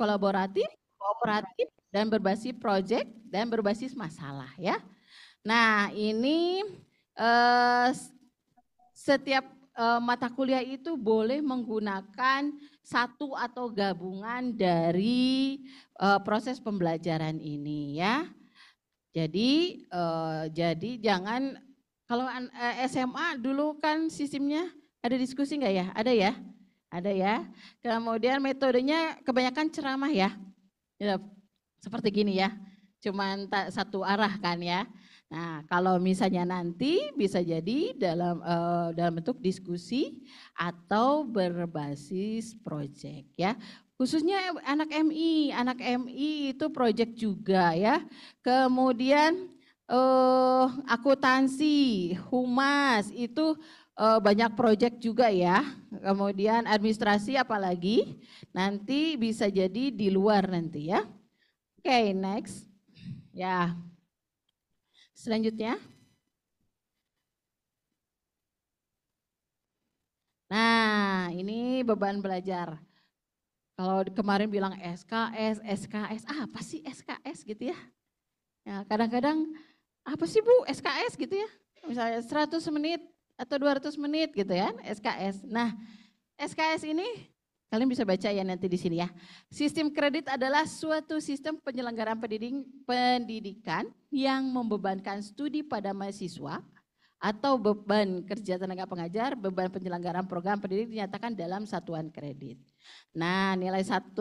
kolaboratif, kooperatif, dan berbasis proyek dan berbasis masalah ya. Nah ini setiap mata kuliah itu boleh menggunakan satu atau gabungan dari proses pembelajaran ini ya. Jadi jangan kalau SMA dulu kan sistemnya ada diskusi nggak ya? Ada ya? Ada ya. Kemudian metodenya kebanyakan ceramah ya. Seperti gini ya. Cuman satu arah kan ya. Nah, kalau misalnya nanti bisa jadi dalam bentuk diskusi atau berbasis proyek ya. Khususnya anak MI itu proyek juga ya. Kemudian akuntansi, humas itu banyak proyek juga ya. Kemudian administrasi apalagi nanti bisa jadi di luar nanti ya. Oke, next. Ya. Selanjutnya. Nah, ini beban belajar. Kalau kemarin bilang SKS, apa sih SKS gitu ya? Ya, kadang-kadang apa sih Bu SKS gitu ya? Misalnya 100 menit atau 200 menit gitu ya, SKS. Nah, SKS ini kalian bisa baca ya nanti di sini ya. Sistem kredit adalah suatu sistem penyelenggaraan pendidikan yang membebankan studi pada mahasiswa atau beban kerja tenaga pengajar, beban penyelenggaraan program pendidik dinyatakan dalam satuan kredit. Nah, nilai 1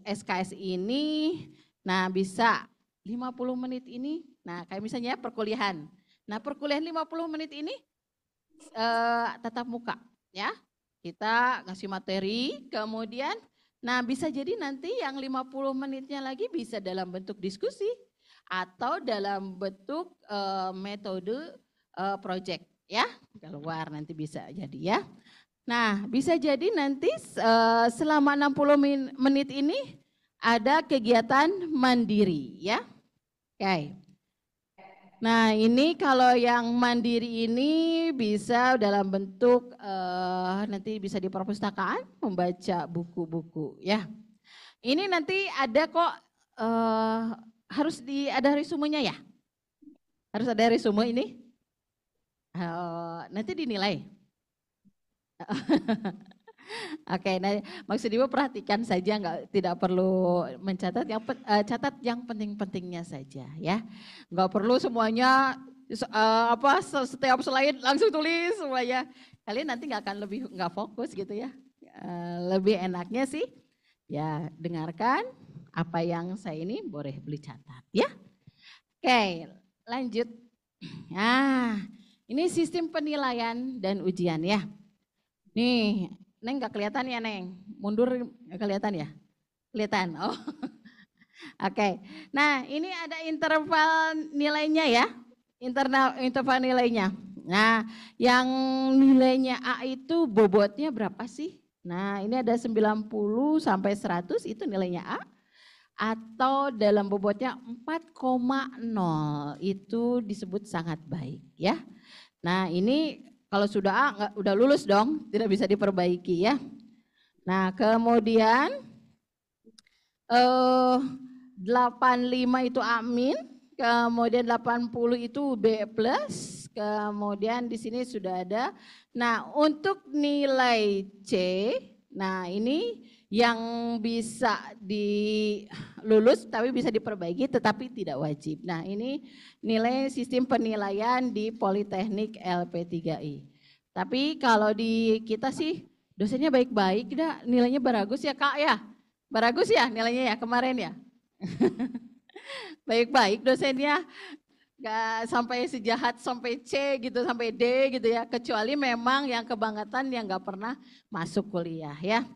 SKS ini nah bisa 50 menit ini, nah kayak misalnya perkuliahan. Nah, perkuliahan 50 menit ini tatap muka ya. Kita ngasih materi, kemudian nah bisa jadi nanti yang 50 menitnya lagi bisa dalam bentuk diskusi atau dalam bentuk metode project ya, keluar nanti bisa jadi ya. Nah bisa jadi nanti selama 60 menit ini ada kegiatan mandiri ya. Oke. Nah ini kalau yang mandiri ini bisa dalam bentuk nanti bisa di perpustakaan membaca buku-buku ya. Ini nanti ada kok harus ada resumenya ya. Harus ada resume ini. Nanti dinilai. Oke, nah maksud Ibu perhatikan saja, tidak perlu mencatat, catat yang penting-pentingnya saja ya. Nggak perlu semuanya setiap slide langsung tulis semuanya. Kalian nanti nggak fokus gitu ya. Lebih enaknya sih ya dengarkan apa yang saya ini boleh beli catat ya. Oke, lanjut. Nah, ini sistem penilaian dan ujian ya. Nih, Neng nggak kelihatan ya Neng? Mundur nggak kelihatan ya? Kelihatan, oh. Oke, nah ini ada interval nilainya ya. Interval nilainya. Nah, yang nilainya A itu bobotnya berapa sih? Nah, ini ada 90 sampai 100 itu nilainya A. Atau dalam bobotnya 4,0 itu disebut sangat baik ya. Nah, ini kalau sudah A, udah lulus dong, tidak bisa diperbaiki ya. Nah, kemudian 85 itu A-, kemudian 80 itu B+, kemudian di sini sudah ada. Nah, untuk nilai C, nah ini yang bisa dilulus tapi bisa diperbaiki tetapi tidak wajib. Nah ini nilai sistem penilaian di Politeknik LP3I. Tapi kalau di kita sih dosennya baik-baik, nilainya bagus ya Kak ya? Bagus ya nilainya ya kemarin ya? Baik-baik dosennya, gak sampai sejahat sampai C gitu, sampai D gitu ya. Kecuali memang yang kebangetan yang gak pernah masuk kuliah ya.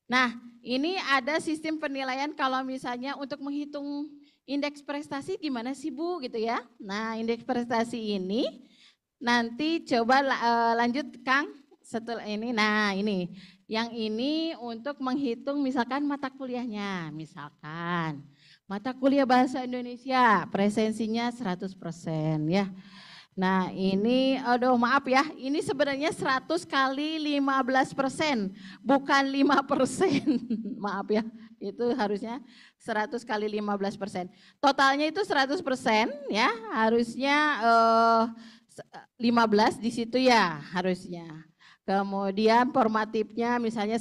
Nah, ini ada sistem penilaian kalau misalnya untuk menghitung indeks prestasi gimana sih Bu gitu ya. Nah, indeks prestasi ini nanti coba lanjut Kang setelah ini. Nah, ini yang ini untuk menghitung misalkan mata kuliahnya. Misalkan mata kuliah bahasa Indonesia presensinya 100% ya. Nah ini, aduh maaf ya, ini sebenarnya 100 kali 15%, bukan 5%, maaf ya. Itu harusnya 100 kali 15%. Totalnya itu 100% ya, harusnya 15 di situ ya harusnya. Kemudian formatifnya misalnya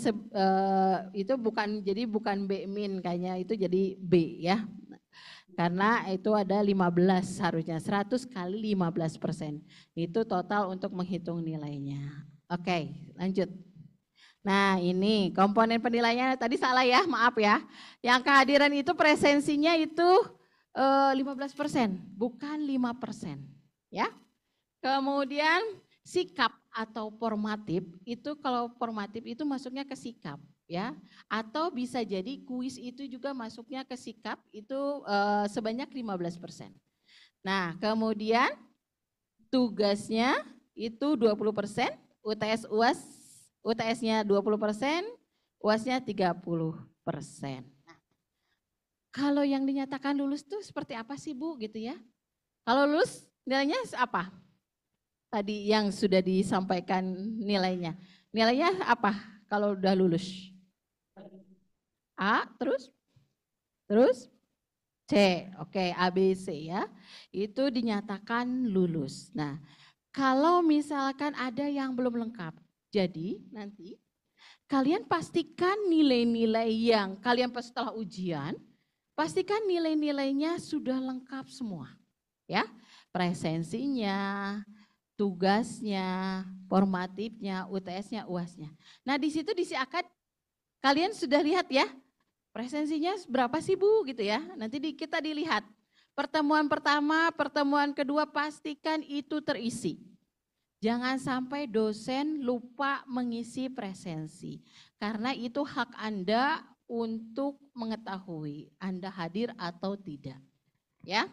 itu bukan B min kayaknya, itu jadi B ya. Karena itu ada 15 harusnya, 100 kali 15%. Itu total untuk menghitung nilainya. Oke, lanjut. Nah ini komponen penilaiannya tadi salah ya, maaf ya. Yang kehadiran itu presensinya itu 15%, bukan 5%. Ya. Kemudian sikap atau formatif, itu kalau formatif itu masuknya ke sikap ya. Atau bisa jadi kuis itu juga masuknya ke sikap itu sebanyak 15%. Nah kemudian tugasnya itu 20%, UTS UAS, UTS-nya 20%, UAS-nya 30%. Nah, kalau yang dinyatakan lulus itu seperti apa sih Bu gitu ya? Kalau lulus nilainya apa? Tadi yang sudah disampaikan nilainya. Nilainya apa kalau udah lulus? A, terus C. Oke, A, B, C ya. Itu dinyatakan lulus. Nah, kalau misalkan ada yang belum lengkap, jadi nanti kalian pastikan nilai-nilai yang kalian setelah ujian, pastikan nilai-nilainya sudah lengkap semua. Ya, presensinya, tugasnya, formatifnya, UTS-nya, UAS-nya. Nah di situ di si akad kalian sudah lihat ya, presensinya berapa sih Bu gitu ya. Nanti kita dilihat. Pertemuan pertama, pertemuan kedua pastikan itu terisi. Jangan sampai dosen lupa mengisi presensi. Karena itu hak Anda untuk mengetahui Anda hadir atau tidak. Ya.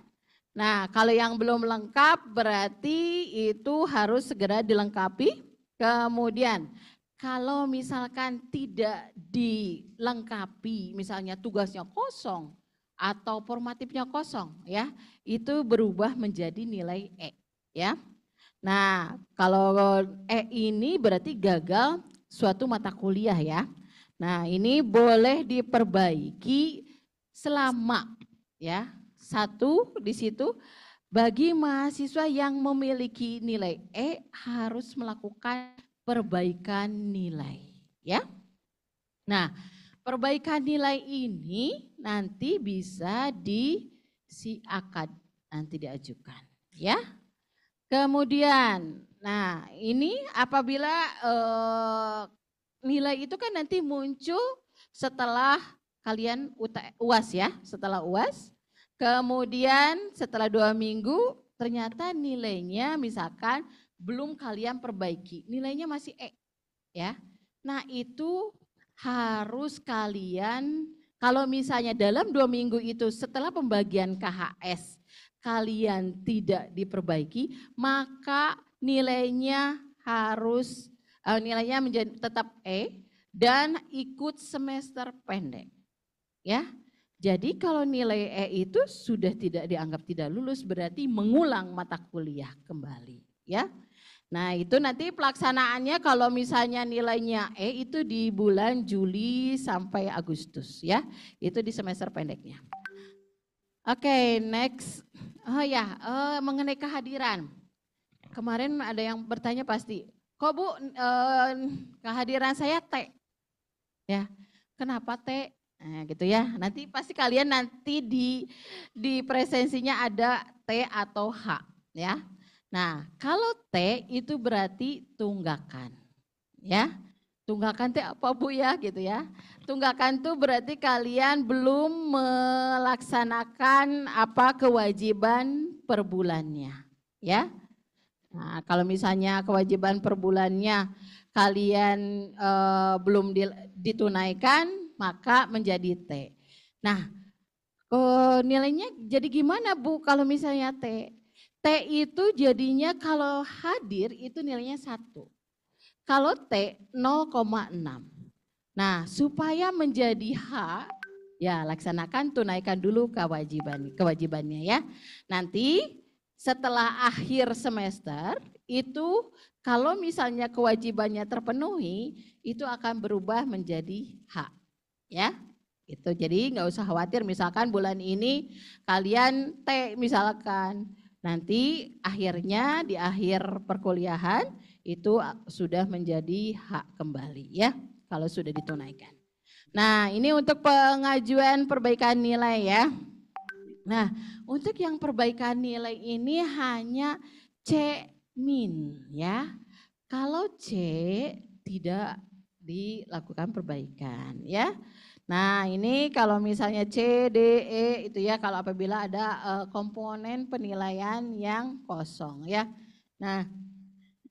Nah, kalau yang belum lengkap berarti itu harus segera dilengkapi. Kemudian, kalau misalkan tidak dilengkapi, misalnya tugasnya kosong atau formatifnya kosong, ya, itu berubah menjadi nilai E, ya. Nah, kalau E ini berarti gagal suatu mata kuliah ya. Nah, ini boleh diperbaiki selama ya. Satu di situ bagi mahasiswa yang memiliki nilai E harus melakukan perbaikan nilai ya. Nah, perbaikan nilai ini nanti bisa si akad nanti diajukan ya. Kemudian, nah ini apabila nilai itu kan nanti muncul setelah kalian UAS ya, setelah UAS. Kemudian setelah 2 minggu ternyata nilainya misalkan belum kalian perbaiki, nilainya masih E ya. Nah itu harus kalian, kalau misalnya dalam 2 minggu itu setelah pembagian KHS kalian tidak diperbaiki, maka nilainya harus nilainya menjadi tetap E dan ikut semester pendek ya. Jadi kalau nilai E itu sudah tidak dianggap tidak lulus berarti mengulang mata kuliah kembali ya. Nah itu nanti pelaksanaannya kalau misalnya nilainya E itu di bulan Juli sampai Agustus ya. Itu di semester pendeknya. Oke, next. Oh ya, mengenai kehadiran. Kemarin ada yang bertanya pasti, kok Bu kehadiran saya T? Ya, kenapa T? Nah, gitu ya. Nanti pasti kalian nanti di presensinya ada T atau H ya. Nah, kalau T itu berarti tunggakan. Ya. Tunggakan T apa Bu ya gitu ya. Tunggakan itu berarti kalian belum melaksanakan apa kewajiban per bulannya. Ya. Nah, kalau misalnya kewajiban per bulannya kalian belum ditunaikan maka menjadi T. Nah, nilainya jadi gimana Bu kalau misalnya T? T itu jadinya kalau hadir itu nilainya 1. Kalau T 0,6. Nah, supaya menjadi H, ya laksanakan tunaikan dulu kewajibannya ya. Nanti setelah akhir semester itu kalau misalnya kewajibannya terpenuhi, itu akan berubah menjadi H. Ya. Gitu. Jadi nggak usah khawatir misalkan bulan ini kalian T misalkan. Nanti akhirnya di akhir perkuliahan itu sudah menjadi hak kembali ya kalau sudah ditunaikan. Nah, ini untuk pengajuan perbaikan nilai ya. Nah, untuk yang perbaikan nilai ini hanya C min ya. Kalau C tidak dilakukan perbaikan ya. Nah, ini kalau misalnya C, D, E itu ya kalau apabila ada komponen penilaian yang kosong ya. Nah,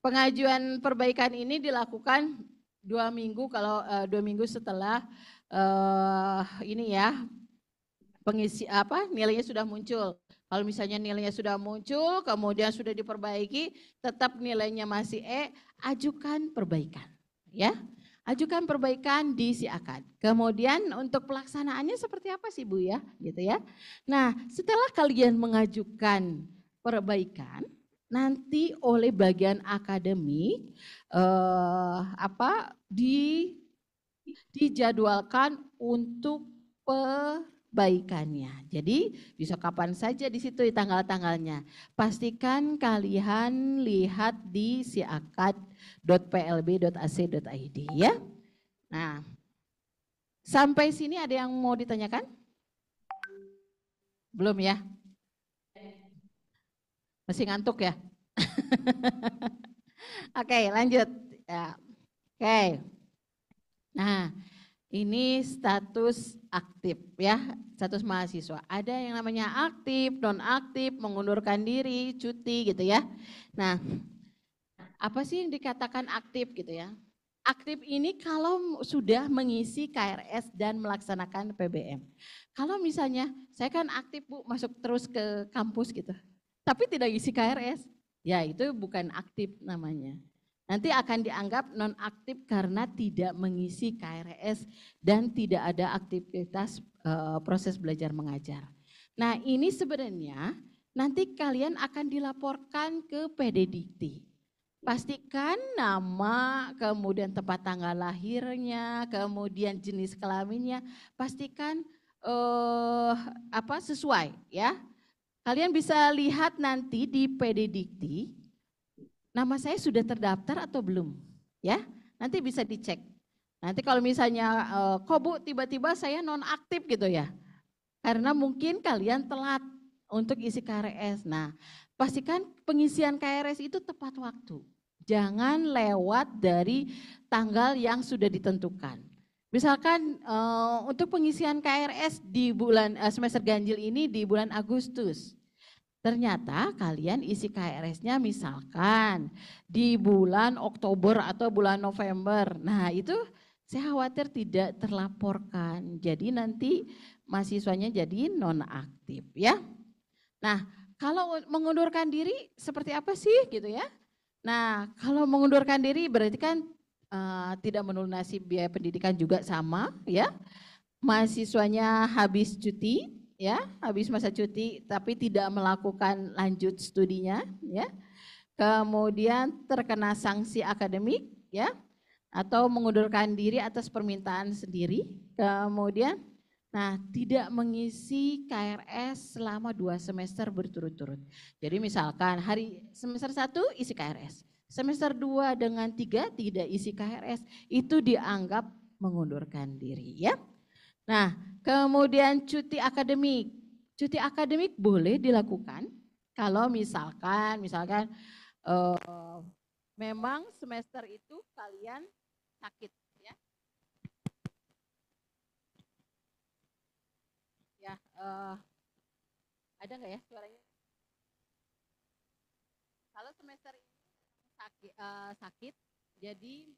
pengajuan perbaikan ini dilakukan 2 minggu kalau 2 minggu setelah ini ya pengisi apa nilainya sudah muncul. Kalau misalnya nilainya sudah muncul, kemudian sudah diperbaiki, tetap nilainya masih E, ajukan perbaikan, ya. Ajukan perbaikan di si akad. Kemudian untuk pelaksanaannya seperti apa sih Bu ya, gitu ya. Nah, setelah kalian mengajukan perbaikan, nanti oleh bagian akademik dijadwalkan untuk perbaikannya. Jadi bisa kapan saja di situ tanggal-tanggalnya. Pastikan kalian lihat di siakad.plb.ac.id ya. Nah, sampai sini ada yang mau ditanyakan? Belum ya? Masih ngantuk ya? Oke, lanjut. Ya. Oke. Nah, ini status aktif ya, status mahasiswa. Ada yang namanya aktif, non aktif, mengundurkan diri, cuti gitu ya. Nah, apa sih yang dikatakan aktif gitu ya? Aktif ini kalau sudah mengisi KRS dan melaksanakan PBM. Kalau misalnya saya kan aktif Bu, masuk terus ke kampus gitu. Tapi tidak isi KRS, ya itu bukan aktif namanya. Nanti akan dianggap non-aktif karena tidak mengisi KRS dan tidak ada aktivitas proses belajar mengajar. Nah ini sebenarnya nanti kalian akan dilaporkan ke PDDikti. Pastikan nama, kemudian tempat tanggal lahirnya, kemudian jenis kelaminnya, pastikan sesuai ya. Kalian bisa lihat nanti di PDDikti, nama saya sudah terdaftar atau belum? Ya, nanti bisa dicek. Nanti kalau misalnya, kok Bu tiba-tiba saya nonaktif gitu ya, karena mungkin kalian telat untuk isi KRS. Nah, pastikan pengisian KRS itu tepat waktu. Jangan lewat dari tanggal yang sudah ditentukan. Misalkan untuk pengisian KRS di bulan semester ganjil ini di bulan Agustus. Ternyata kalian isi KRS-nya misalkan di bulan Oktober atau bulan November. Nah itu saya khawatir tidak terlaporkan. Jadi nanti mahasiswanya jadi nonaktif ya. Nah kalau mengundurkan diri seperti apa sih gitu ya. Nah kalau mengundurkan diri berarti kan tidak melunasi biaya pendidikan juga sama ya. Mahasiswanya habis cuti ya, habis masa cuti tapi tidak melakukan lanjut studinya ya. Kemudian terkena sanksi akademik ya atau mengundurkan diri atas permintaan sendiri. Kemudian tidak mengisi KRS selama 2 semester berturut-turut. Jadi misalkan hari semester 1 isi KRS, semester 2 dengan 3 tidak isi KRS, itu dianggap mengundurkan diri ya. Nah, kemudian cuti akademik. Cuti akademik boleh dilakukan kalau misalkan memang semester itu kalian sakit ya. Ya, ada nggak ya suaranya? Kalau semester ini sakit, jadi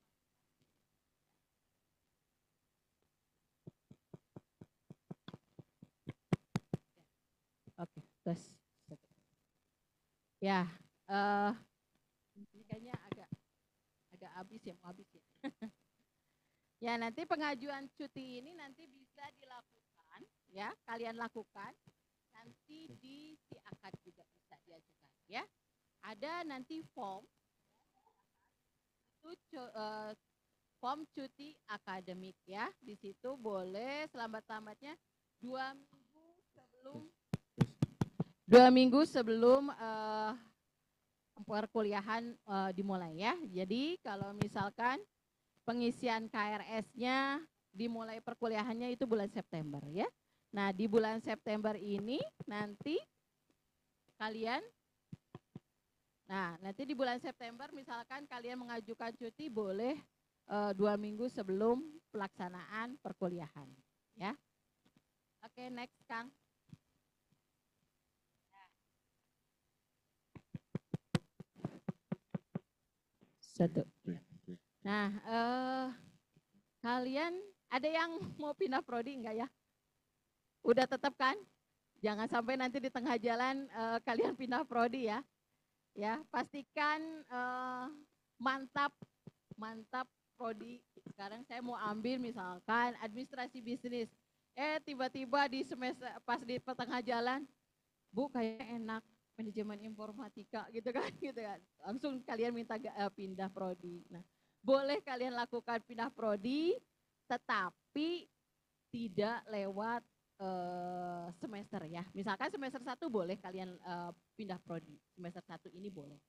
oke, terus ya, ini kayaknya agak habis ya, mau habis ya. Ya nanti pengajuan cuti ini nanti bisa dilakukan, ya kalian lakukan nanti di si akad juga bisa diajukan, ya. Ada nanti form itu form cuti akademik ya. Di situ boleh selambat-lambatnya 2 minggu sebelum perkuliahan dimulai ya. Jadi kalau misalkan pengisian KRS-nya dimulai perkuliahannya itu bulan September ya. Nah di bulan September ini nanti kalian, nanti di bulan September misalkan kalian mengajukan cuti boleh 2 minggu sebelum pelaksanaan perkuliahan ya. Oke, next Kang. Satu. Nah, kalian ada yang mau pindah prodi enggak ya? Udah tetap kan? Jangan sampai nanti di tengah jalan kalian pindah prodi ya. Ya, pastikan mantap prodi. Sekarang saya mau ambil misalkan administrasi bisnis. Tiba-tiba di semester pas di tengah jalan, Bu kayaknya enak manajemen informatika gitu kan, gitu kan. Langsung kalian minta pindah prodi. Nah, boleh kalian lakukan pindah prodi, tetapi tidak lewat semester ya. Misalkan semester 1 boleh kalian pindah prodi, semester 1 ini boleh.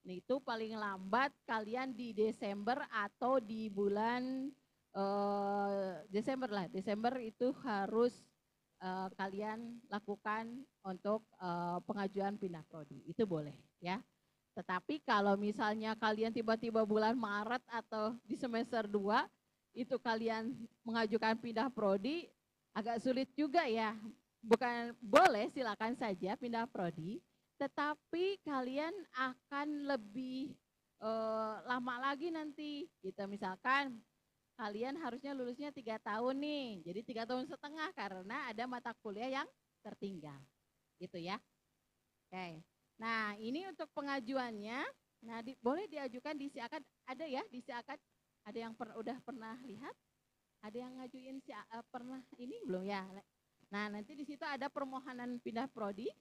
Nah itu paling lambat kalian di Desember atau di bulan Desember lah. Desember itu harus kalian lakukan untuk pengajuan pindah prodi. Itu boleh ya. Tetapi kalau misalnya kalian tiba-tiba bulan Maret atau di semester 2 itu kalian mengajukan pindah prodi, agak sulit juga ya. Bukan boleh, silakan saja pindah prodi, tetapi kalian akan lebih lama lagi nanti. Gitu misalkan kalian harusnya lulusnya 3 tahun nih, jadi 3,5 tahun karena ada mata kuliah yang tertinggal. Gitu ya. Oke. Nah ini untuk pengajuannya, nah boleh diajukan di SIAKAD, ada ya di SIAKAD, ada yang udah pernah lihat? Ada yang ngajuin pernah ini belum ya? Nah nanti di situ ada permohonan pindah prodi,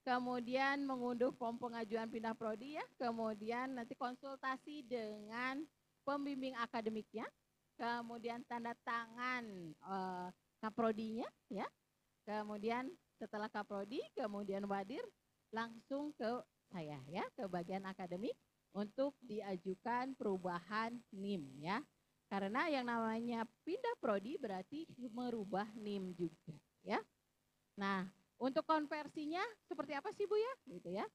kemudian mengunduh form pengajuan pindah prodi ya, kemudian nanti konsultasi dengan pembimbing akademiknya, kemudian tanda tangan kaprodinya ya, kemudian setelah kaprodi, kemudian wadir langsung ke saya ya, ke bagian akademik untuk diajukan perubahan NIM ya. Karena yang namanya pindah prodi berarti merubah NIM juga ya. Nah, untuk konversinya seperti apa sih Bu ya? Gitu ya.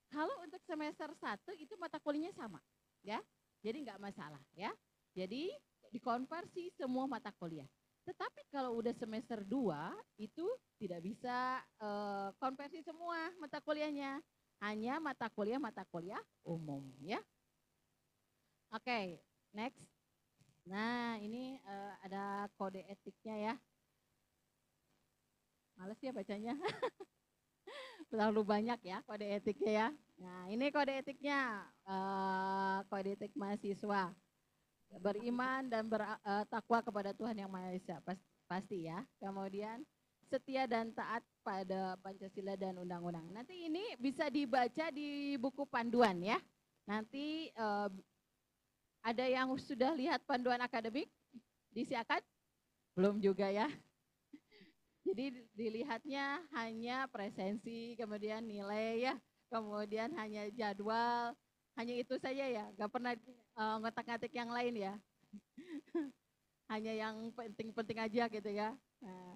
Kalau untuk semester 1 itu mata kuliahnya sama ya. Jadi enggak masalah ya. Jadi dikonversi semua mata kuliah. Tetapi kalau udah semester 2 itu tidak bisa konversi semua mata kuliahnya. Hanya mata kuliah umum ya. Oke, next. Nah ini ada kode etiknya ya. Males ya bacanya. Terlalu banyak ya kode etiknya ya. Nah ini kode etiknya, kode etik mahasiswa. Beriman dan bertakwa kepada Tuhan Yang Maha Esa, pasti ya. Kemudian setia dan taat pada Pancasila dan undang-undang. Nanti ini bisa dibaca di buku panduan ya. Nanti ada yang sudah lihat panduan akademik di SIAKAD? Belum juga ya. Jadi dilihatnya hanya presensi, kemudian nilai ya, kemudian hanya jadwal, hanya itu saja ya, gak pernah ngotak-ngatik yang lain ya. Hanya yang penting-penting aja gitu ya. Nah,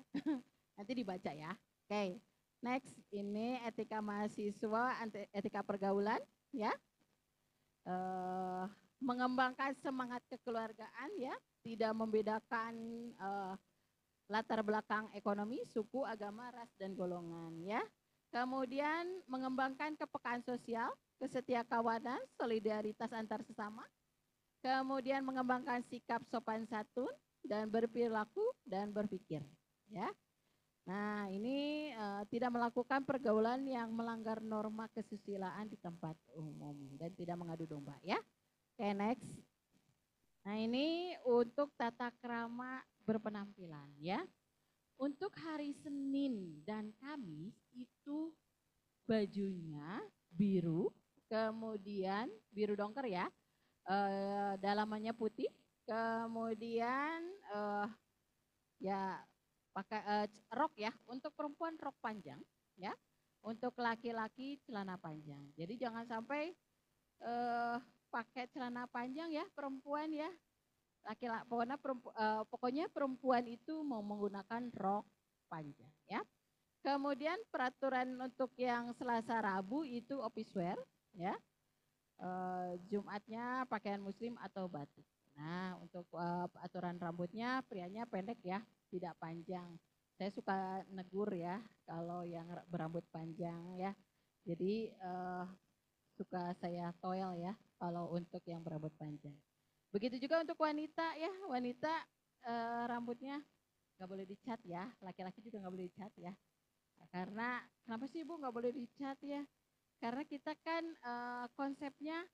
nanti dibaca ya. Oke, next ini etika mahasiswa, etika pergaulan ya. Mengembangkan semangat kekeluargaan ya, tidak membedakan latar belakang ekonomi, suku, agama, ras, dan golongan ya. Kemudian mengembangkan kepekaan sosial, kesetiakawanan, solidaritas antar sesama. Kemudian mengembangkan sikap sopan santun dan berperilaku dan berpikir ya. Nah ini tidak melakukan pergaulan yang melanggar norma kesusilaan di tempat umum dan tidak mengadu domba ya. Oke, next. Nah ini untuk tata krama berpenampilan ya. Untuk hari Senin dan Kamis itu bajunya biru, kemudian biru dongker ya, dalamannya putih, Kemudian ya pakai rok ya, untuk perempuan rok panjang ya, untuk laki-laki celana panjang. Jadi jangan sampai pakai celana panjang ya perempuan ya. Laki-laki pokoknya perempuan itu mau menggunakan rok panjang ya. Kemudian peraturan untuk yang Selasa Rabu itu office wear ya. Jumatnya pakaian muslim atau batik. Nah, untuk aturan rambutnya prianya pendek ya, tidak panjang. Saya suka negur ya kalau yang berambut panjang ya. Jadi suka saya toel ya kalau untuk yang berambut panjang. Begitu juga untuk wanita ya, wanita rambutnya nggak boleh dicat ya, laki-laki juga nggak boleh dicat ya. Karena kenapa sih Bu nggak boleh dicat ya? Karena kita kan konsepnya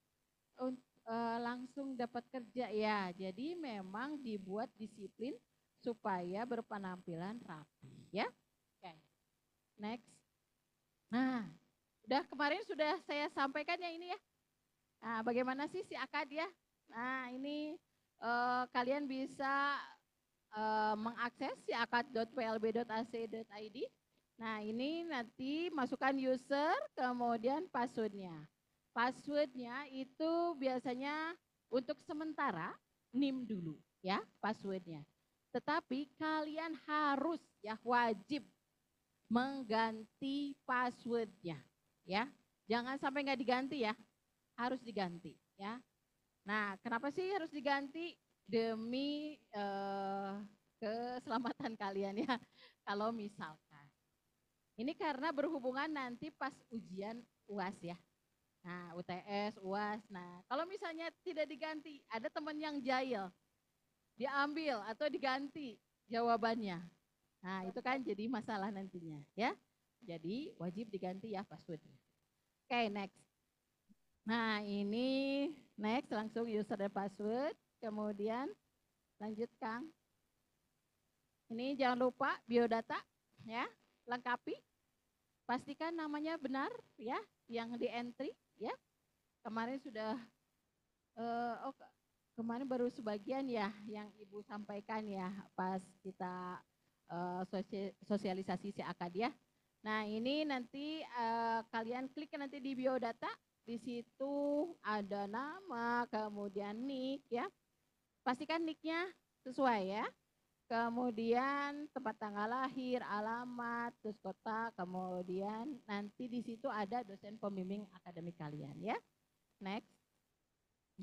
langsung dapat kerja ya. Jadi memang dibuat disiplin supaya berpenampilan rapi ya. Oke. Next. Nah, udah kemarin sudah saya sampaikan ya ini ya. Nah, bagaimana sih si akad ya? Nah, ini kalian bisa mengakses si akad.plb.ac.id. Nah, ini nanti masukkan user, kemudian passwordnya. Passwordnya itu biasanya untuk sementara NIM dulu ya passwordnya. Tetapi kalian harus ya wajib mengganti passwordnya ya. Jangan sampai nggak diganti ya, harus diganti ya. Nah, kenapa sih harus diganti? Demi keselamatan kalian ya. Kalau misalkan ini karena berhubungan nanti pas ujian UAS ya. Nah, UTS, UAS. Nah, kalau misalnya tidak diganti, ada teman yang jahil, diambil atau diganti jawabannya. Nah, itu kan jadi masalah nantinya ya. Jadi wajib diganti ya passwordnya. Oke, next. Nah, ini next langsung user dan password. Kemudian lanjut Kang. Ini jangan lupa biodata ya, lengkapi. Pastikan namanya benar ya, yang di entry ya. Kemarin sudah kemarin baru sebagian ya yang Ibu sampaikan ya pas kita sosialisasi si akad ya. Nah, ini nanti kalian klik nanti di biodata, di situ ada nama, kemudian nick ya. Pastikan nicknya sesuai ya. Kemudian tempat tanggal lahir, alamat, terus kota, kemudian nanti di situ ada dosen pembimbing akademik kalian ya. Next.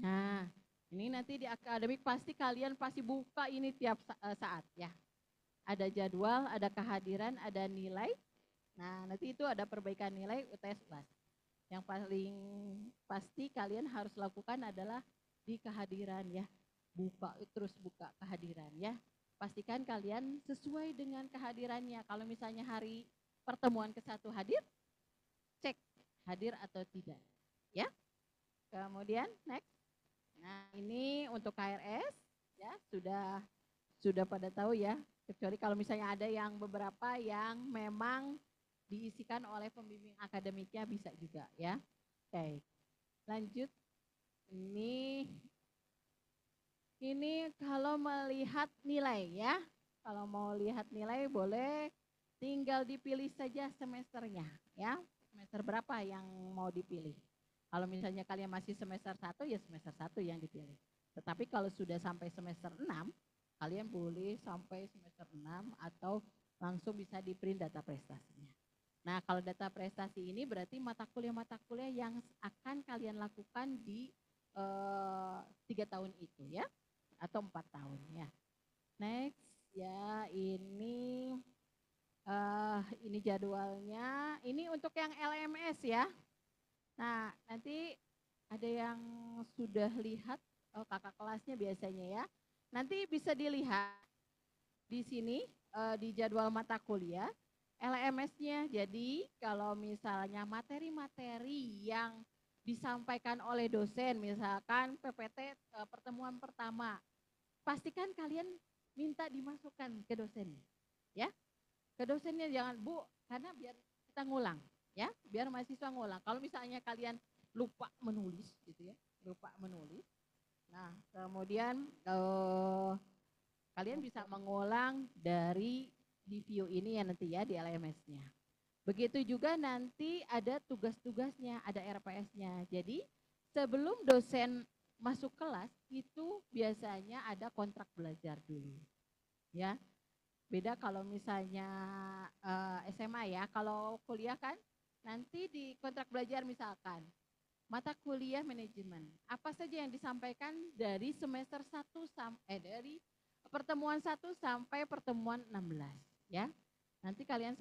Nah, ini nanti di akademik pasti kalian pasti buka ini tiap saat ya. Ada jadwal, ada kehadiran, ada nilai. Nah, nanti itu ada perbaikan nilai UTS UAS. Yang paling pasti kalian harus lakukan adalah di kehadiran ya. Terus buka kehadiran ya. Pastikan kalian sesuai dengan kehadirannya. Kalau misalnya hari pertemuan ke-1 hadir, cek hadir atau tidak. Ya. Kemudian next. Nah, ini untuk KRS ya sudah pada tahu ya. Kecuali kalau misalnya ada yang beberapa yang memang diisikan oleh pembimbing akademiknya bisa juga ya. Oke. Lanjut. Ini kalau melihat nilai ya. Kalau mau lihat nilai boleh tinggal dipilih saja semesternya ya. Semester berapa yang mau dipilih. Kalau misalnya kalian masih semester 1 ya semester 1 yang dipilih. Tetapi kalau sudah sampai semester 6, kalian boleh sampai semester 6 atau langsung bisa di print data prestasinya. Nah, kalau data prestasi ini berarti mata kuliah yang akan kalian lakukan di 3 tahun itu ya, atau 4 tahun ya. Next ya, ini jadwalnya. Ini untuk yang LMS ya. Nah, nanti ada yang sudah lihat kakak kelasnya biasanya ya. Nanti bisa dilihat di sini di jadwal mata kuliah LMS-nya. Jadi kalau misalnya materi-materi yang disampaikan oleh dosen, misalkan PPT pertemuan pertama, pastikan kalian minta dimasukkan ke dosennya, ya. Ke dosennya jangan Bu, karena biar kita ngulang, ya, biar mahasiswa ngulang. Kalau misalnya kalian lupa menulis, gitu ya, lupa menulis, Nah, kemudian kalian bisa mengulang dari di view ini ya nanti ya di LMS-nya. Begitu juga nanti ada tugas-tugasnya, ada RPS-nya. Jadi sebelum dosen masuk kelas itu biasanya ada kontrak belajar dulu. Ya. Beda kalau misalnya SMA ya. Kalau kuliah kan nanti di kontrak belajar misalkan mata kuliah manajemen. Apa saja yang disampaikan dari semester 1 dari pertemuan 1 sampai pertemuan 16 ya. Nanti kalian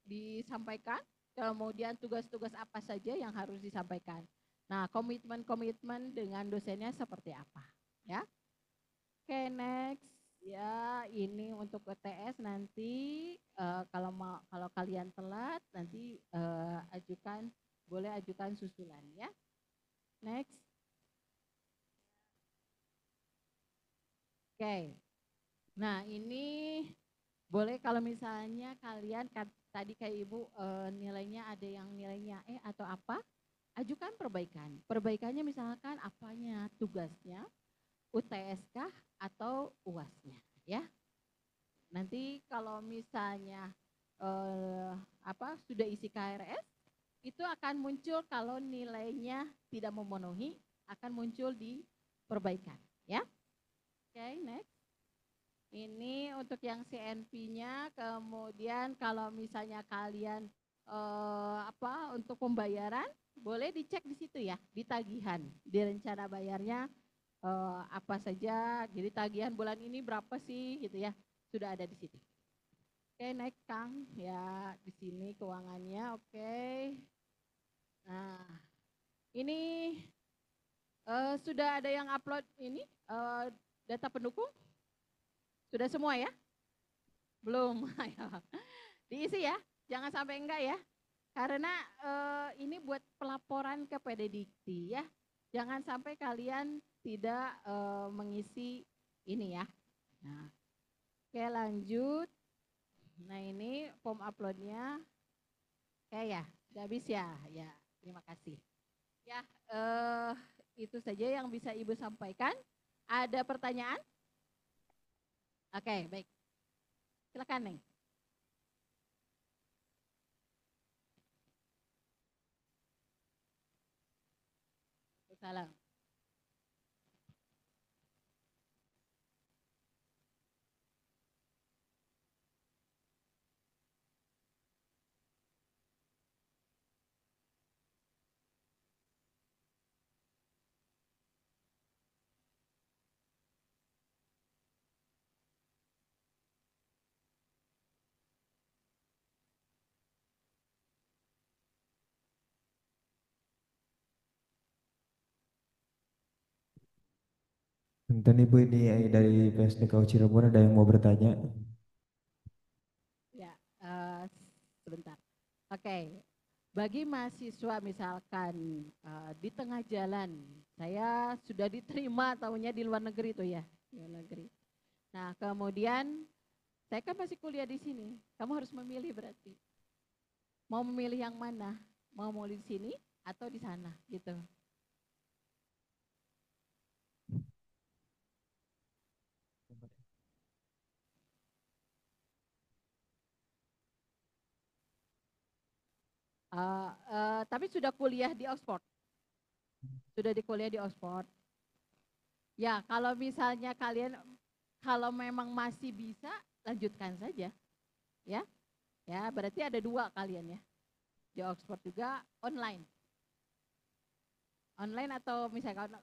disampaikan kemudian tugas-tugas apa saja yang harus disampaikan. Nah, komitmen-komitmen dengan dosennya seperti apa, ya. Oke, next. Ya, ini untuk UTS nanti kalau kalian telat nanti boleh ajukan susulan ya. Next. Oke. Nah, ini boleh kalau misalnya kalian tadi kayak Ibu nilainya ada yang nilainya atau apa, ajukan perbaikan. Perbaikannya misalkan apanya, tugasnya, UTS kah atau UAS-nya ya. Nanti kalau misalnya sudah isi KRS itu akan muncul kalau nilainya tidak memenuhi akan muncul di perbaikan ya. Oke, next. Ini untuk yang CNP-nya, kemudian kalau misalnya kalian untuk pembayaran, boleh dicek di situ ya, di tagihan, di rencana bayarnya apa saja, jadi tagihan bulan ini berapa sih gitu ya, sudah ada di situ. Oke, next Kang, ya di sini keuangannya, oke. Nah, ini sudah ada yang upload ini data pendukung? Sudah semua ya? Belum. Diisi ya, jangan sampai enggak ya. Karena ini buat pelaporan ke PD Dikti ya. Jangan sampai kalian tidak mengisi ini ya. Nah, oke lanjut. Nah ini form uploadnya. Oke ya, udah habis ya. Ya, terima kasih. Ya, itu saja yang bisa Ibu sampaikan. Ada pertanyaan? Oke, baik. Silakan, Neng. Salam. Punten Ibu, ini dari PSDK Cirebon ada yang mau bertanya. Ya, sebentar. Oke, bagi mahasiswa misalkan di tengah jalan, saya sudah diterima tahunya di luar negeri tuh ya, di luar negeri. Nah, kemudian saya kan masih kuliah di sini, kamu harus memilih berarti. Mau memilih yang mana? Mau di sini atau di sana gitu. Tapi sudah kuliah di Oxford. Sudah di kuliah di Oxford. Ya, kalau misalnya kalian kalau memang masih bisa lanjutkan saja. Ya. Ya, berarti ada dua kalian ya. Di Oxford juga online. Online atau misalnya kalau